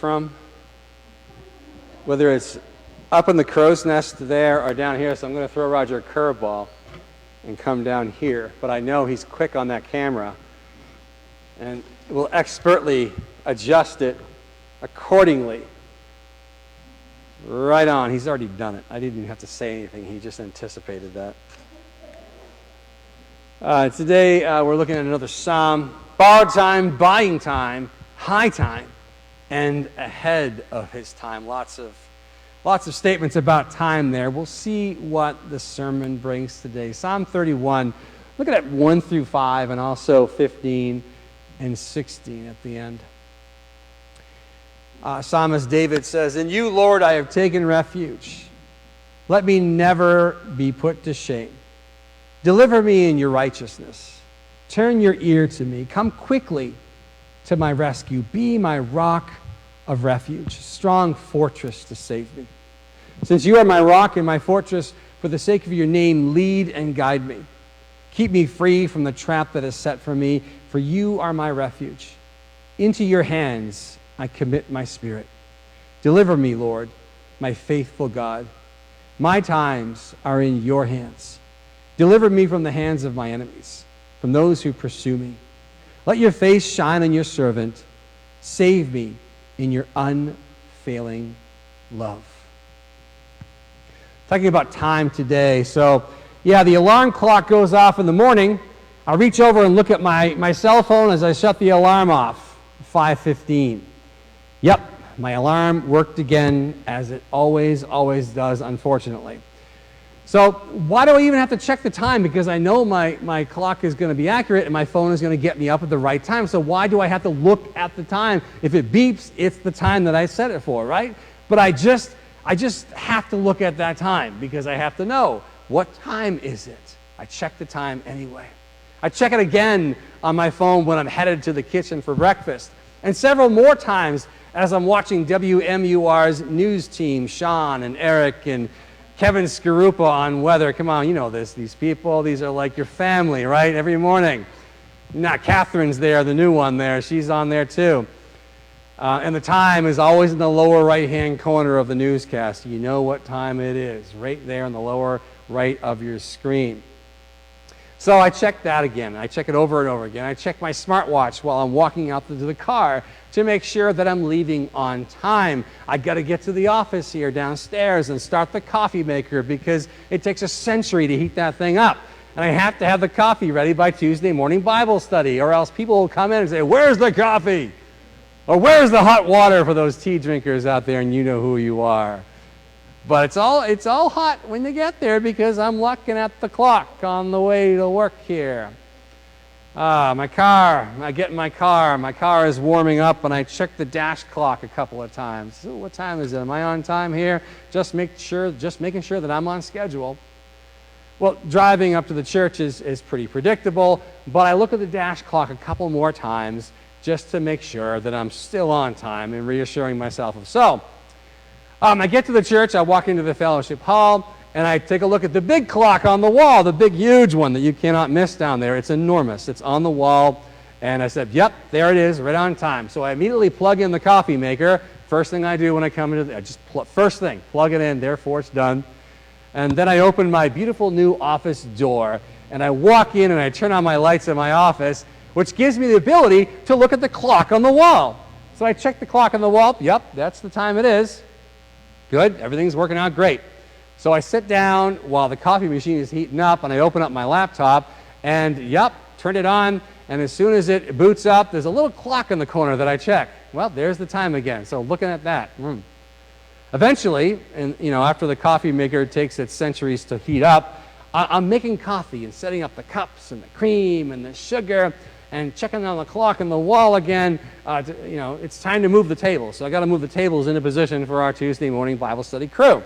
from, whether it's up in the crow's nest there or down here. So I'm going to throw Roger a curveball and come down here. But I know he's quick on that camera and will expertly adjust it accordingly. Right on. He's already done it. I didn't even have to say anything. He just anticipated that. Today we're looking at another psalm. Borrowed time, buying time, high time, and ahead of his time. Lots of statements about time there. We'll see what the sermon brings today. Psalm 31, look at 1 through 5 and also 15 and 16 at the end. Psalmist David says, "In you, Lord, I have taken refuge. Let me never be put to shame. Deliver me in your righteousness. Turn your ear to me. Come quickly to my rescue. Be my rock of refuge, strong fortress to save me. Since you are my rock and my fortress, for the sake of your name, lead and guide me. Keep me free from the trap that is set for me, for you are my refuge. Into your hands I commit my spirit. Deliver me, Lord, my faithful God. My times are in your hands. Deliver me from the hands of my enemies, from those who pursue me. Let your face shine on your servant. Save me in your unfailing love." Talking about time today. So, yeah, the alarm clock goes off in the morning. I reach over and look at my cell phone as I shut the alarm off. 5:15. Yep, my alarm worked again, as it always does, unfortunately. So why do I even have to check the time? Because I know my clock is going to be accurate and my phone is going to get me up at the right time. So why do I have to look at the time? If it beeps, it's the time that I set it for, right? But I just have to look at that time because I have to know, what time is it? I check the time anyway. I check it again on my phone when I'm headed to the kitchen for breakfast. And several more times as I'm watching WMUR's news team, Sean and Eric and Kevin Skarupa on weather. Come on, you know this. These people, these are like your family, right? Every morning. Now, Catherine's there, the new one there. She's on there too. And the time is always in the lower right-hand corner of the newscast. You know what time it is, right there in the lower right of your screen. So I check that again. I check it over and over again. I check my smartwatch while I'm walking out to the car to make sure that I'm leaving on time. I got to get to the office here downstairs and start the coffee maker because it takes a century to heat that thing up. And I have to have the coffee ready by Tuesday morning Bible study, or else people will come in and say, "Where's the coffee?" Or "Where's the hot water?" for those tea drinkers out there, and you know who you are. But it's all hot when you get there because I'm looking at the clock on the way to work here. My car. I get in my car. My car is warming up, and I check the dash clock a couple of times. So what time is it? Am I on time here? Just making sure that I'm on schedule. Well, driving up to the church is pretty predictable, but I look at the dash clock a couple more times just to make sure that I'm still on time and reassuring myself of so. I get to the church, I walk into the fellowship hall, and I take a look at the big clock on the wall, the big, huge one that you cannot miss down there. It's enormous. It's on the wall, and I said, yep, there it is, right on time. So I immediately plug in the coffee maker. First thing I do when I come into first thing, plug it in, therefore it's done. And then I open my beautiful new office door, and I walk in and I turn on my lights in my office, which gives me the ability to look at the clock on the wall. So I check the clock on the wall. Yep, that's the time it is. Good, everything's working out great. So I sit down while the coffee machine is heating up, and I open up my laptop, and yep, turn it on, and as soon as it boots up, there's a little clock in the corner that I check. Well, there's the time again. So looking at that. Eventually, and after the coffee maker takes its centuries to heat up, I'm making coffee and setting up the cups and the cream and the sugar and checking on the clock on the wall again. It's time to move the tables. So I got to move the tables into position for our Tuesday morning Bible study crew.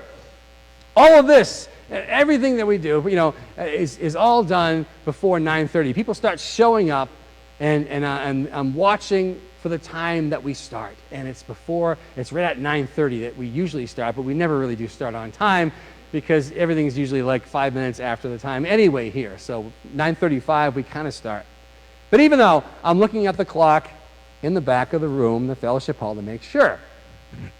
All of this, everything that we do, is all done before 9:30. People start showing up, and I'm watching for the time that we start. And it's right at 9:30 that we usually start, but we never really do start on time because everything's usually like 5 minutes after the time anyway here. So 9:35 we kind of start. But even though I'm looking at the clock in the back of the room, the fellowship hall, to make sure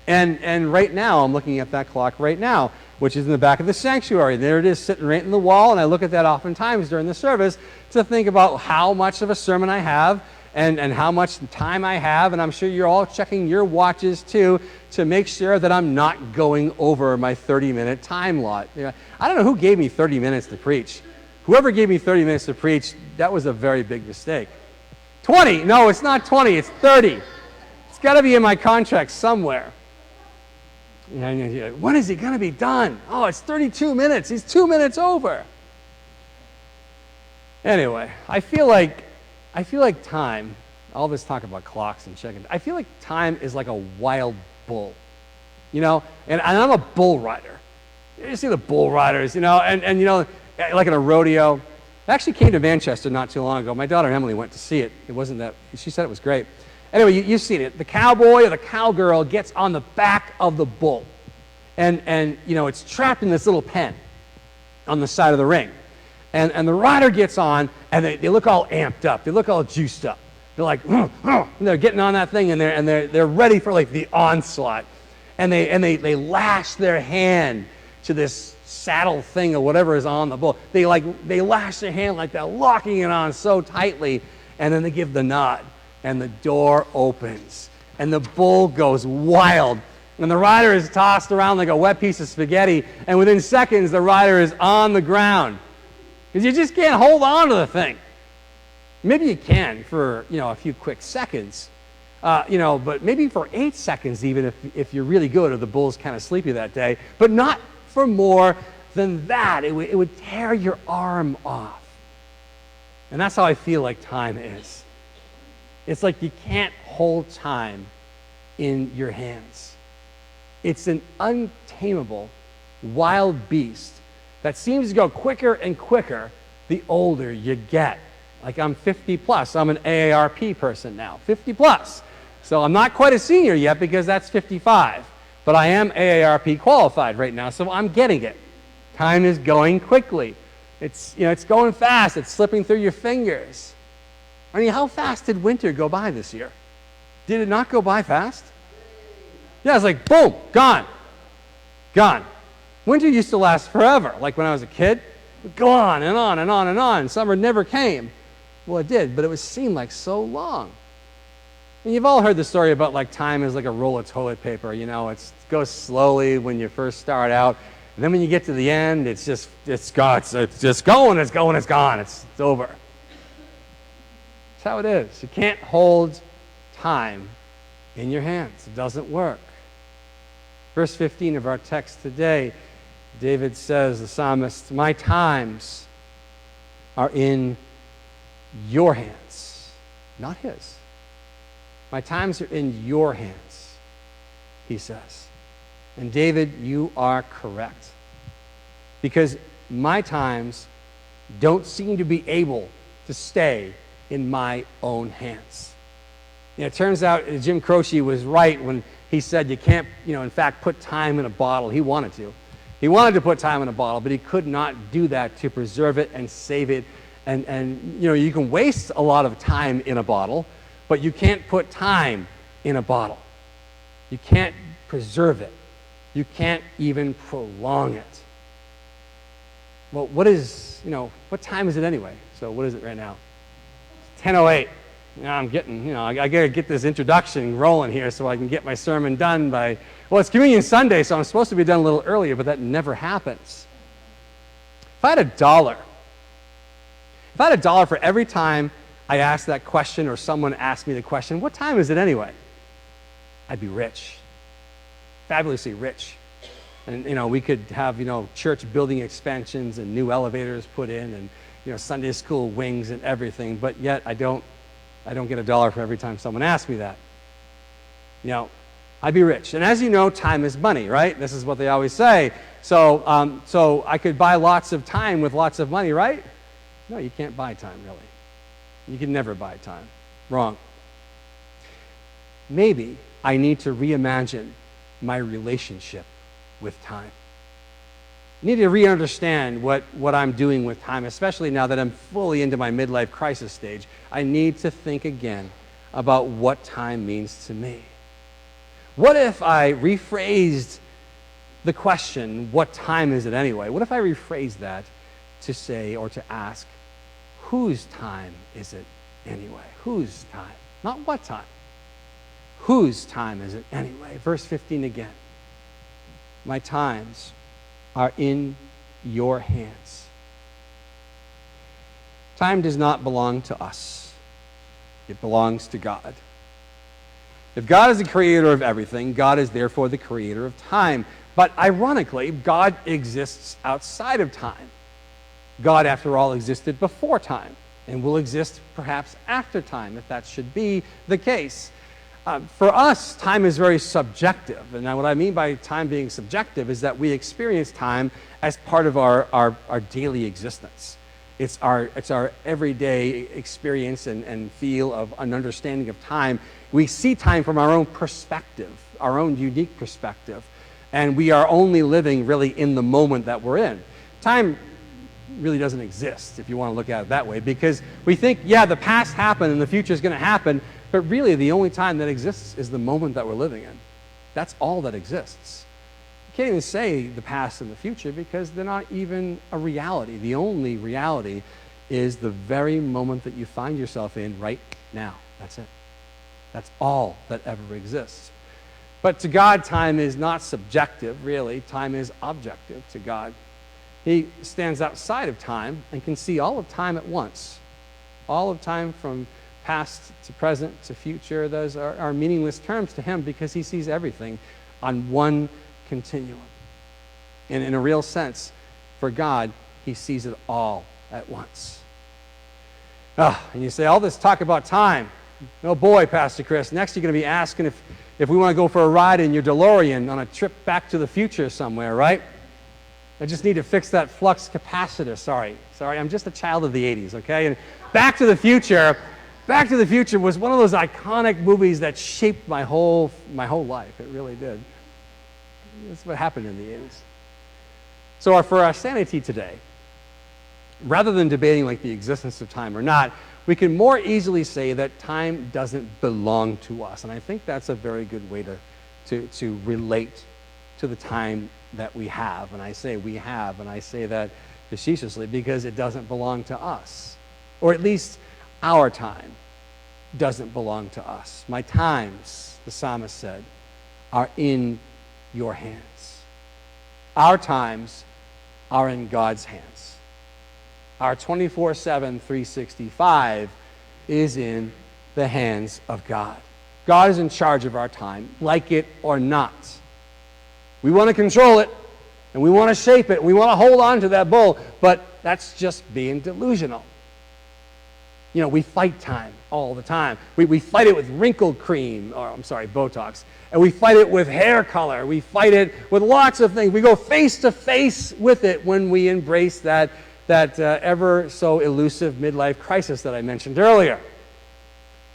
And right now, I'm looking at that clock right now, which is in the back of the sanctuary. There it is sitting right in the wall, and I look at that oftentimes during the service to think about how much of a sermon I have and how much time I have, and I'm sure you're all checking your watches too to make sure that I'm not going over my 30-minute time lot. I don't know who gave me 30 minutes to preach. Whoever gave me 30 minutes to preach, that was a very big mistake. 20, no, it's not 20, it's 30. It's got to be in my contract somewhere. And you're like, when is he going to be done? Oh, it's 32 minutes. He's 2 minutes over. Anyway, I feel like time, all this talk about clocks and checking, I feel like time is like a wild bull, and I'm a bull rider. You see the bull riders, and like in a rodeo. I actually came to Manchester not too long ago. My daughter Emily went to see it. It wasn't that, she said it was great. Anyway, you've seen it. The cowboy or the cowgirl gets on the back of the bull. And it's trapped in this little pen on the side of the ring. And the rider gets on, and they look all amped up. They look all juiced up. They're like, and they're getting on that thing, and they're ready for like the onslaught. And they lash their hand to this saddle thing or whatever is on the bull. They lash their hand like they're locking it on so tightly, and then they give the nod. And the door opens, and the bull goes wild, and the rider is tossed around like a wet piece of spaghetti, and within seconds, the rider is on the ground. Because you just can't hold on to the thing. Maybe you can for, a few quick seconds, but maybe for 8 seconds even if you're really good or the bull's kind of sleepy that day, but not for more than that. It would tear your arm off. And that's how I feel like time is. It's like you can't hold time in your hands. It's an untamable, wild beast that seems to go quicker and quicker the older you get. Like I'm 50 plus. I'm an AARP person now, 50 plus. So I'm not quite a senior yet because that's 55. But I am AARP qualified right now, so I'm getting it. Time is going quickly. It's going fast. It's slipping through your fingers. I mean, how fast did winter go by this year? Did it not go by fast? Yeah, it's like, boom, gone. Gone. Winter used to last forever. Like when I was a kid, it would go on and on and on and on. Summer never came. Well, it did, but it would seem like so long. And you've all heard the story about like time is like a roll of toilet paper. It goes slowly when you first start out. And then when you get to the end, it's gone. It's just going, it's gone. It's over. That's how it is. You can't hold time in your hands. It doesn't work. Verse 15 of our text today, David says, the psalmist, my times are in your hands, not his. My times are in your hands, he says. And David, you are correct. Because my times don't seem to be able to stay in my own hands. It turns out Jim Croce was right when he said you can't, in fact, put time in a bottle. He wanted to. He wanted to put time in a bottle, but he could not do that to preserve it and save it. And you can waste a lot of time in a bottle, but you can't put time in a bottle. You can't preserve it. You can't even prolong it. Well, what time is it anyway? So what is it right now? 10:08. I'm getting, I got to get this introduction rolling here so I can get my sermon done by, it's Communion Sunday, so I'm supposed to be done a little earlier, but that never happens. If I had $1 for every time I asked that question or someone asked me the question, what time is it anyway? I'd be rich. Fabulously rich. And, we could have, church building expansions and new elevators put in and, Sunday school wings and everything, but yet I don't get $1 for every time someone asks me that. I'd be rich. And as you know, time is money, right? This is what they always say. So I could buy lots of time with lots of money, right? No, you can't buy time, really. You can never buy time. Wrong. Maybe I need to reimagine my relationship with time. I need to re-understand what I'm doing with time, especially now that I'm fully into my midlife crisis stage. I need to think again about what time means to me. What if I rephrased the question, what time is it anyway? What if I rephrased that to say or to ask, whose time is it anyway? Whose time? Not what time. Whose time is it anyway? Verse 15 again. My times are in your hands. Time does not belong to us. It belongs to God. If God is the creator of everything, God is therefore the creator of time. But ironically, God exists outside of time. God, after all, existed before time and will exist perhaps after time, if that should be the case. For us, time is very subjective. And now what I mean by time being subjective is that we experience time as part of our daily existence. It's our everyday experience and feel of an understanding of time. We see time from our own perspective, our own unique perspective. And we are only living really in the moment that we're in. Time really doesn't exist, if you want to look at it that way, because we think, yeah, the past happened and the future is going to happen, but really the only time that exists is the moment that we're living in. That's all that exists. You can't even say the past and the future because they're not even a reality. The only reality is the very moment that you find yourself in right now. That's it. That's all that ever exists. But to God, time is not subjective, really. Time is objective to God. He stands outside of time and can see all of time at once. All of time from past to present to future, those are meaningless terms to him because he sees everything on one continuum. And in a real sense, for God, he sees it all at once. And you say, all this talk about time. Oh boy, Pastor Chris, next you're going to be asking if we want to go for a ride in your DeLorean on a trip back to the future somewhere, right? I just need to fix that flux capacitor. Sorry, I'm just a child of the 80s, okay? And Back to the Future was one of those iconic movies that shaped my whole life. It really did. That's what happened in the 80s. So for our sanity today, rather than debating like the existence of time or not, we can more easily say that time doesn't belong to us. And I think that's a very good way to relate to the time that we have. And I say we have, and I say that facetiously because it doesn't belong to us. Or at least our time doesn't belong to us. My times, the psalmist said, are in your hands. Our times are in God's hands. Our 24/7, 365 is in the hands of God. God is in charge of our time, like it or not. We want to control it, and we want to shape it, and we want to hold on to that bull, but that's just being delusional. You know, we fight time all the time. We fight it with wrinkle cream, Botox, and we fight it with hair color. We fight it with lots of things. We go face to face with it when we embrace that ever so elusive midlife crisis that I mentioned earlier.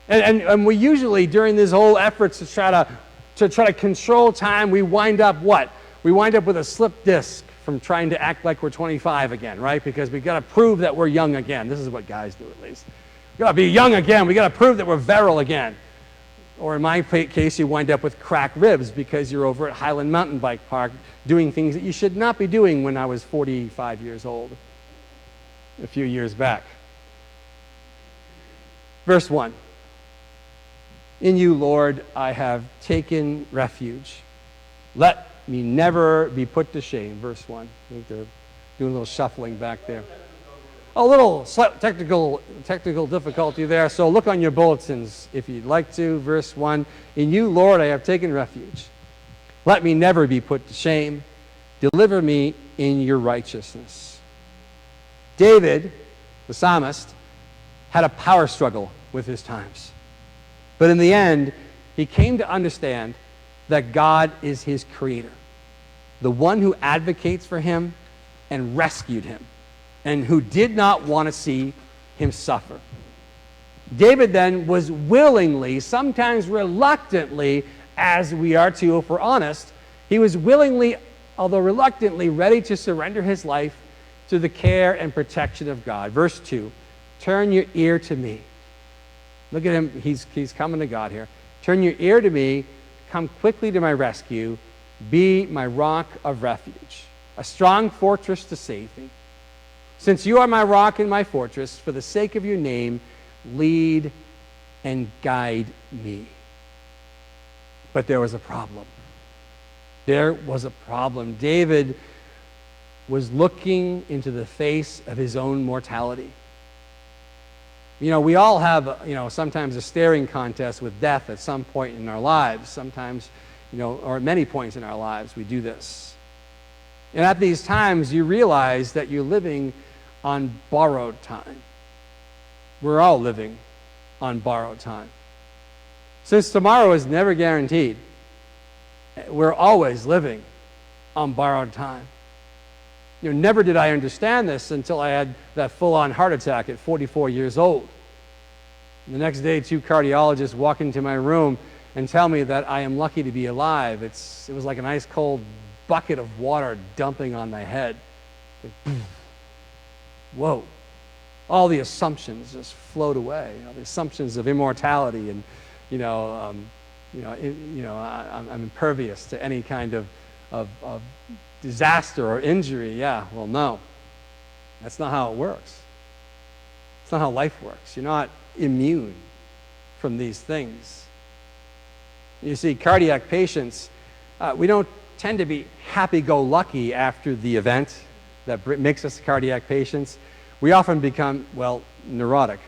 And we usually, during this whole effort to try to control time, we wind up what? We wind up with a slip disc from trying to act like we're 25 again, right? Because we've got to prove that we're young again. This is what guys do, at least. We've got to be young again. We've got to prove that we're virile again. Or in my case, you wind up with cracked ribs because you're over at Highland Mountain Bike Park doing things that you should not be doing when I was 45 years old a few years back. Verse 1. In you, Lord, I have taken refuge. Let me never be put to shame. Verse 1. I think they're doing a little shuffling back there. A little technical difficulty there, so look on your bulletins if you'd like to. Verse 1. In you, Lord, I have taken refuge. Let me never be put to shame. Deliver me in your righteousness. David, the psalmist, had a power struggle with his times. But in the end, he came to understand that God is his creator, the one who advocates for him and rescued him, and who did not want to see him suffer. David then was willingly, sometimes reluctantly, as we are too, if we're honest, he was willingly, although reluctantly, ready to surrender his life to the care and protection of God. Verse 2, turn your ear to me. Look at him, he's coming to God here. Turn your ear to me, come quickly to my rescue. Be my rock of refuge, a strong fortress to save me. Since you are my rock and my fortress, for the sake of your name, lead and guide me. But there was a problem. There was a problem. David was looking into the face of his own mortality. You know, we all have, sometimes a staring contest with death at some point in our lives. Sometimes, or at many points in our lives, we do this. And at these times, you realize that you're living on borrowed time. We're all living on borrowed time. Since tomorrow is never guaranteed, we're always living on borrowed time. Never did I understand this until I had that full-on heart attack at 44 years old. And the next day, 2 cardiologists walk into my room and tell me that I am lucky to be alive. It was like an ice-cold bucket of water dumping on my head. Whoa. All the assumptions just float away. The assumptions of immortality and, I'm impervious to any kind of disaster or injury. Yeah, well, no. That's not how it works. It's not how life works. You're not immune from these things. You see, cardiac patients, we don't tend to be happy-go-lucky after the event that makes us cardiac patients. We often become, neurotic,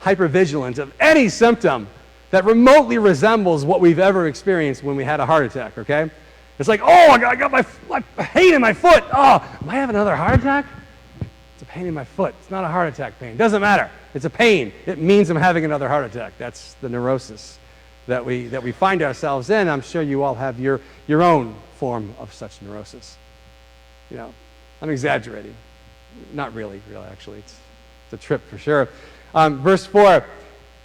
hypervigilant of any symptom that remotely resembles what we've ever experienced when we had a heart attack, okay? It's like, oh, I got my pain in my foot. Oh, am I having another heart attack? It's a pain in my foot. It's not a heart attack pain. Doesn't matter. It's a pain. It means I'm having another heart attack. That's the neurosis that we find ourselves in. I'm sure you all have your own form of such neurosis. I'm exaggerating. Not really, actually. It's a trip for sure. Verse 4,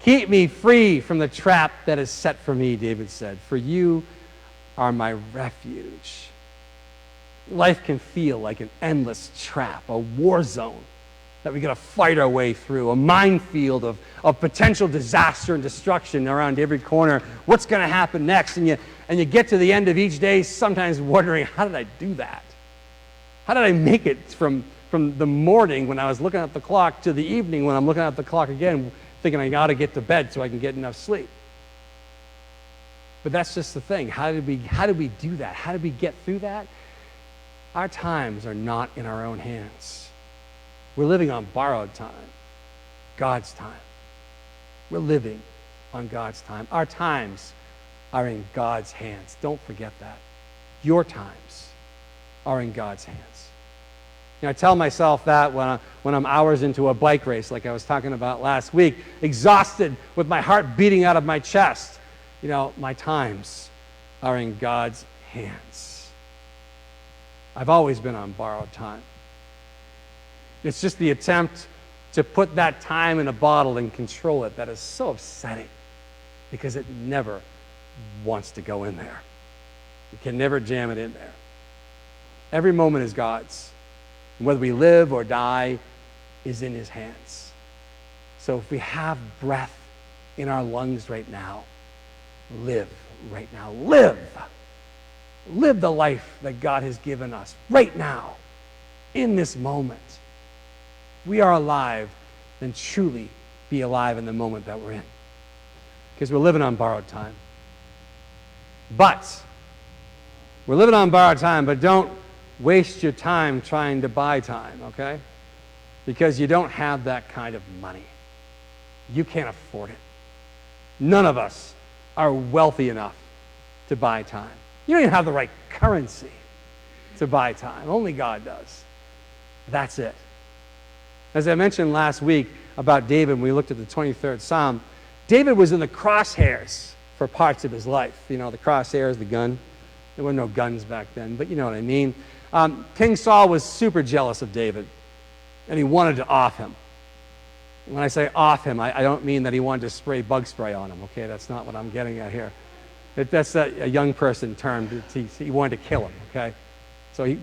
keep me free from the trap that is set for me, David said, for you are my refuge. Life can feel like an endless trap, a war zone that we got to fight our way through, a minefield of potential disaster and destruction around every corner. What's going to happen next? And you get to the end of each day sometimes wondering, how did I do that? How did I make it from the morning when I was looking at the clock to the evening when I'm looking at the clock again, thinking I got to get to bed so I can get enough sleep? But that's just the thing. How did we do that? How did we get through that? Our times are not in our own hands. We're living on borrowed time, God's time. We're living on God's time. Our times are in God's hands. Don't forget that. Your times are in God's hands. I tell myself that when I'm hours into a bike race, like I was talking about last week, exhausted with my heart beating out of my chest. My times are in God's hands. I've always been on borrowed time. It's just the attempt to put that time in a bottle and control it that is so upsetting because it never wants to go in there. You can never jam it in there. Every moment is God's. And whether we live or die is in his hands. So if we have breath in our lungs right now, live right now. Live. Live the life that God has given us right now, in this moment. We are alive, then truly be alive in the moment that we're in. Because we're living on borrowed time. But we're living on borrowed time, but don't waste your time trying to buy time, okay? Because you don't have that kind of money. You can't afford it. None of us are wealthy enough to buy time. You don't even have the right currency to buy time. Only God does. That's it. As I mentioned last week about David, when we looked at the 23rd Psalm, David was in the crosshairs for parts of his life. The crosshairs, the gun. There were no guns back then, but you know what I mean. King Saul was super jealous of David, and he wanted to off him. When I say off him, I don't mean that he wanted to spray bug spray on him, okay? That's not what I'm getting at here. That's a young person term. He wanted to kill him, okay? So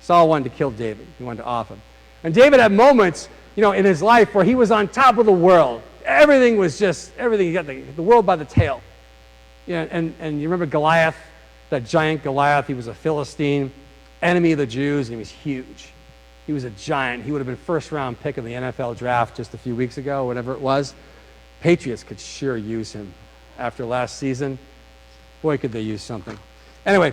Saul wanted to kill David. He wanted to off him. And David had moments, in his life where he was on top of the world. Everything, he got the world by the tail. Yeah, and you remember Goliath, that giant Goliath? He was a Philistine, enemy of the Jews, and he was huge. He was a giant. He would have been first-round pick in the NFL draft just a few weeks ago, whatever it was. Patriots could sure use him after last season. Boy, could they use something. Anyway,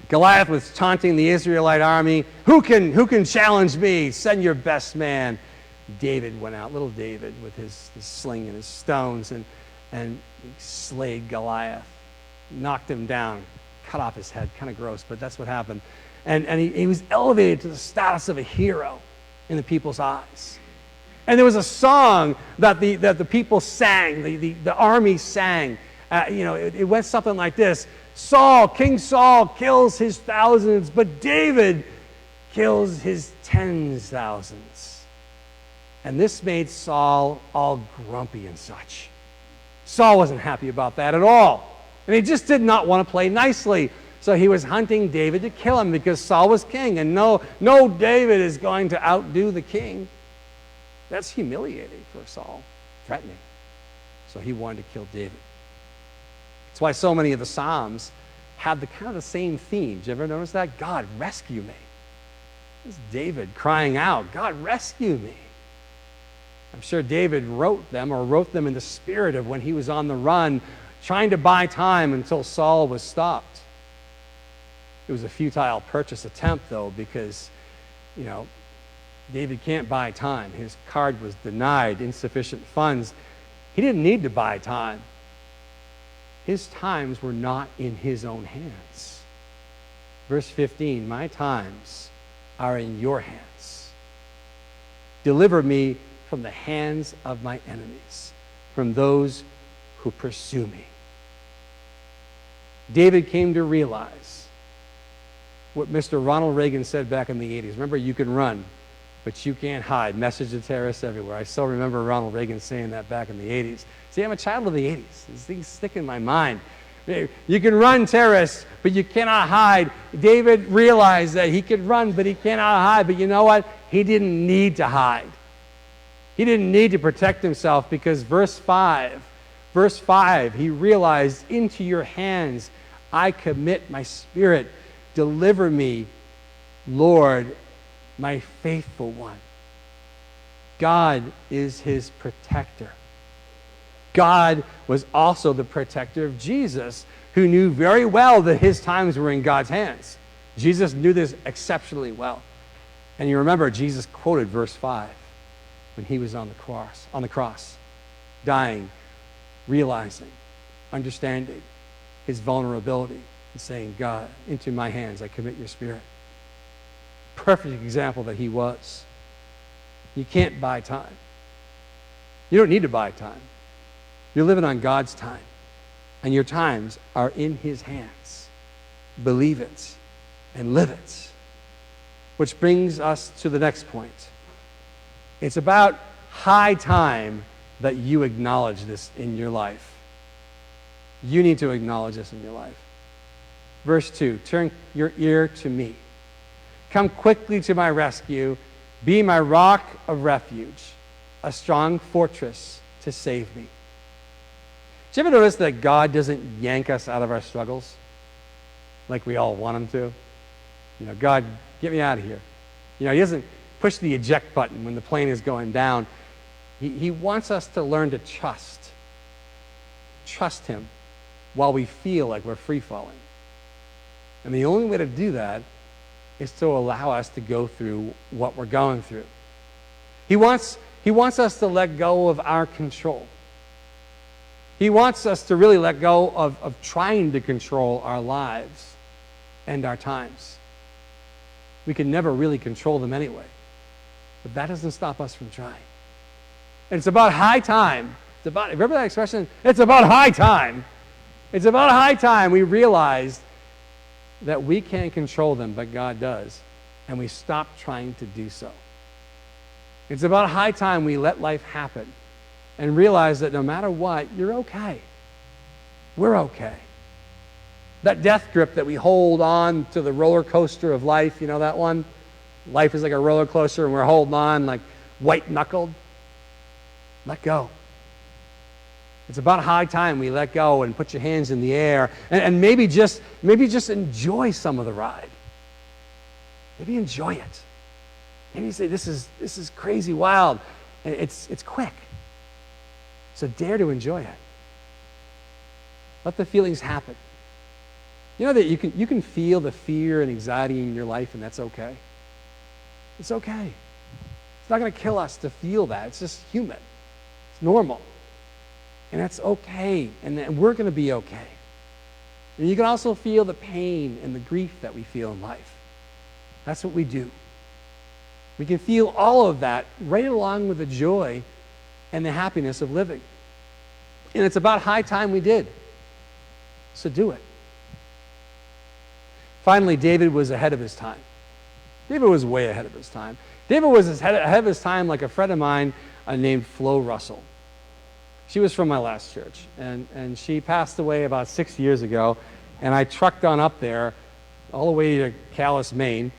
Goliath was taunting the Israelite army. Who can challenge me? Send your best man. David went out, little David, with his sling and his stones, and he slayed Goliath, knocked him down, cut off his head. Kind of gross, but that's what happened. And he was elevated to the status of a hero in the people's eyes. And there was a song that the people sang, the army sang. It went something like this: King Saul kills his thousands, but David kills his tens thousands. And this made Saul all grumpy and such. Saul wasn't happy about that at all. And he just did not want to play nicely. So he was hunting David to kill him because Saul was king. And no David is going to outdo the king. That's humiliating for Saul, threatening. So he wanted to kill David. That's why so many of the Psalms have the same theme. Did you ever notice that? God, rescue me. This is David crying out, God, rescue me. I'm sure David wrote them in the spirit of when he was on the run, trying to buy time until Saul was stopped. It was a futile purchase attempt, though, because, David can't buy time. His card was denied, insufficient funds. He didn't need to buy time. His times were not in his own hands. Verse 15, my times are in your hands. Deliver me from the hands of my enemies, from those who pursue me. David came to realize what Mr. Ronald Reagan said back in the 80s. Remember, you can run, but you can't hide. Message to terrorists everywhere. I still remember Ronald Reagan saying that back in the 80s. See, I'm a child of the 80s. These things stick in my mind. You can run, terrorists, but you cannot hide. David realized that he could run, but he cannot hide. But you know what? He didn't need to hide. He didn't need to protect himself because verse 5, he realized, into your hands I commit my spirit. Deliver me, Lord, my faithful one. God is his protector. God was also the protector of Jesus, who knew very well that his times were in God's hands. Jesus knew this exceptionally well. And you remember Jesus quoted verse 5 when he was on the cross, dying, realizing, understanding his vulnerability, and saying, God, into my hands I commit your spirit. Perfect example that he was. You can't buy time. You don't need to buy time. You're living on God's time, and your times are in his hands. Believe it and live it. Which brings us to the next point. It's about high time that you acknowledge this in your life. You need to acknowledge this in your life. Verse 2, turn your ear to me. Come quickly to my rescue. Be my rock of refuge, a strong fortress to save me. Did you ever notice that God doesn't yank us out of our struggles like we all want him to? God, get me out of here. He doesn't push the eject button when the plane is going down. He wants us to learn to trust him while we feel like we're free-falling. And the only way to do that is to allow us to go through what we're going through. He wants us to let go of our control. He wants us to really let go of trying to control our lives and our times. We can never really control them anyway. But that doesn't stop us from trying. And it's about high time. Remember that expression? It's about high time. It's about high time we realize that we can't control them, but God does. And we stop trying to do so. It's about high time we let life happen and realize that no matter what, you're okay. We're okay. That death grip that we hold on to the roller coaster of life, you know that one? Life is like a roller coaster and we're holding on like white-knuckled. Let go. It's about high time we let go and put your hands in the air and maybe just enjoy some of the ride. Maybe enjoy it. Maybe you say, this is crazy wild. It's quick. So dare to enjoy it. Let the feelings happen. You know that you can feel the fear and anxiety in your life, and that's okay. It's okay. It's not going to kill us to feel that. It's just human. It's normal. And that's okay. And we're going to be okay. And you can also feel the pain and the grief that we feel in life. That's what we do. We can feel all of that right along with the joy and the happiness of living. And it's about high time we did. So do it. Finally, David was ahead of his time. David was way ahead of his time. David was ahead of his time like a friend of mine named Flo Russell. She was from my last church, and she passed away about 6 years ago, and I trucked on up there all the way to Calais, Maine,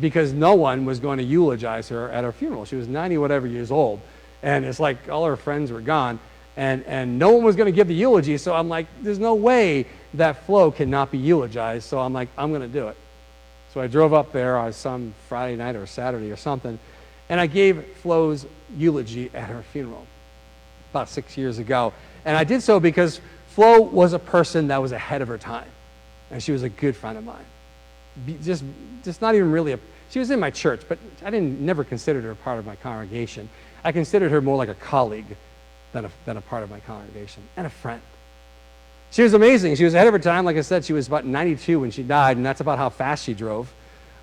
because no one was going to eulogize her at her funeral. She was 90-whatever years old, and it's like all her friends were gone, and no one was going to give the eulogy, so I'm like, there's no way that Flo cannot be eulogized, so I'm like, I'm going to do it. So I drove up there on some Friday night or Saturday or something, and I gave Flo's eulogy at her funeral about 6 years ago. And I did so because Flo was a person that was ahead of her time, and she was a good friend of mine. Just not even really she was in my church, but I never considered her part of my congregation. I considered her more like a colleague than a part of my congregation, and a friend. She was amazing. She was ahead of her time. Like I said, she was about 92 when she died, and that's about how fast she drove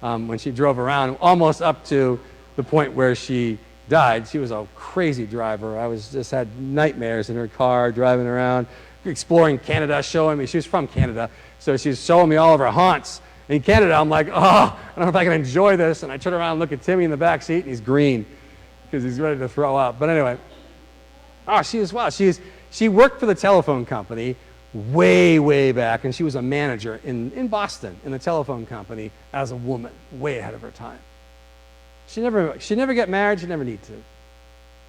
when she drove around, almost up to the point where she died. She was a crazy driver. I just had nightmares in her car driving around, exploring Canada, showing me. She was from Canada, so she was showing me all of her haunts. In Canada, I'm like, I don't know if I can enjoy this. And I turn around and look at Timmy in the back seat, and he's green because he's ready to throw up. But anyway, she worked for the telephone company way, way back, and she was a manager in Boston in the telephone company as a woman, way ahead of her time. She never got married. She never needed to.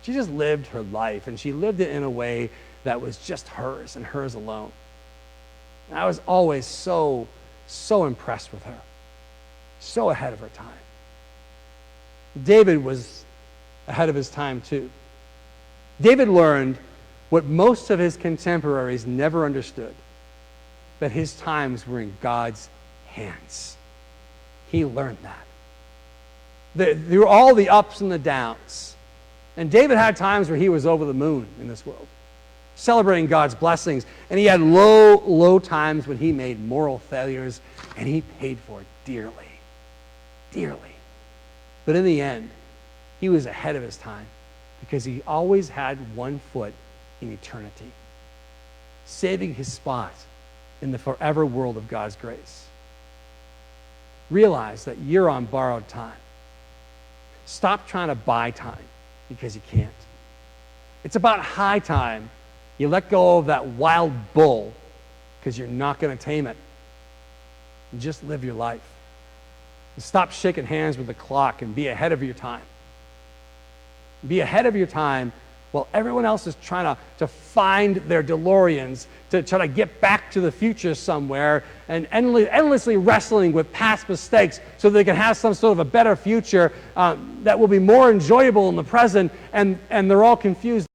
She just lived her life, and she lived it in a way that was just hers and hers alone. And I was always so impressed with her, so ahead of her time. David was ahead of his time too. David learned what most of his contemporaries never understood, that his times were in God's hands. He learned that. Through all the ups and the downs. And David had times where he was over the moon in this world, celebrating God's blessings. And he had low times when he made moral failures, and he paid for it dearly. Dearly. But in the end, he was ahead of his time because he always had one foot in eternity, saving his spot in the forever world of God's grace. Realize that you're on borrowed time. Stop trying to buy time because you can't. It's about high time you let go of that wild bull because you're not going to tame it. And just live your life. And stop shaking hands with the clock and be ahead of your time. Be ahead of your time while everyone else is trying to find their DeLoreans to try to get back to the future somewhere and endlessly wrestling with past mistakes so they can have some sort of a better future that will be more enjoyable in the present, and they're all confused.